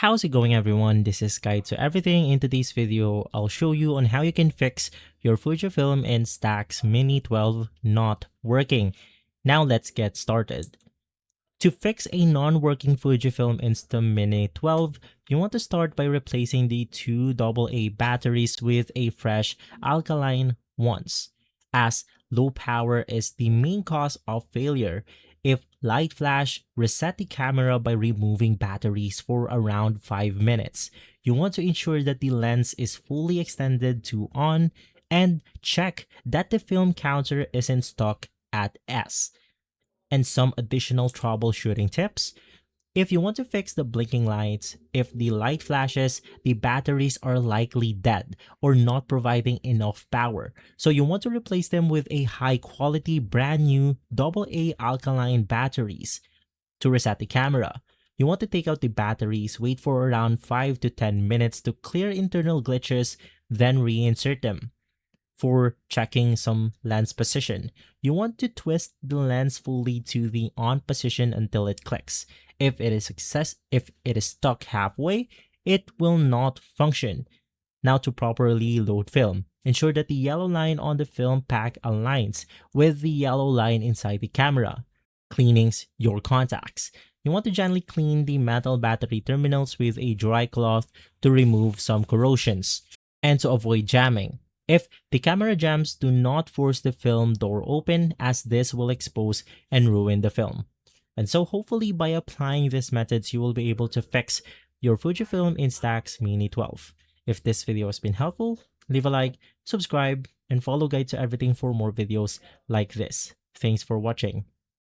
How's it going everyone? This is Guide to Everything. In today's video, I'll show you on how you can fix your Fujifilm Instax Mini 12 not working. Now let's get started. To fix a non-working Fujifilm Insta Mini 12, you want to start by replacing the two AA batteries with a fresh alkaline ones, as low power is the main cause of failure. If light flash, reset the camera by removing batteries for around 5 minutes. You want to ensure that the lens is fully extended to on and check that the film counter isn't stuck at S. And some additional troubleshooting tips. If you want to fix the blinking lights, if the light flashes, the batteries are likely dead or not providing enough power. So you want to replace them with a high quality brand new AA alkaline batteries. To reset the camera, you want to take out the batteries, wait for around 5 to 10 minutes to clear internal glitches, then reinsert them. For checking some lens position, you want to twist the lens fully to the on position until it clicks. If it is stuck halfway, it will not function. Now to properly load film, ensure that the yellow line on the film pack aligns with the yellow line inside the camera. Cleanings your contacts. You want to gently clean the metal battery terminals with a dry cloth to remove some corrosions and to avoid jamming. If the camera jams, do not force the film door open, as this will expose and ruin the film. And so hopefully by applying these methods, you will be able to fix your Fujifilm Instax Mini 12. If this video has been helpful, leave a like, subscribe, and follow Guide to Everything for more videos like this. Thanks for watching.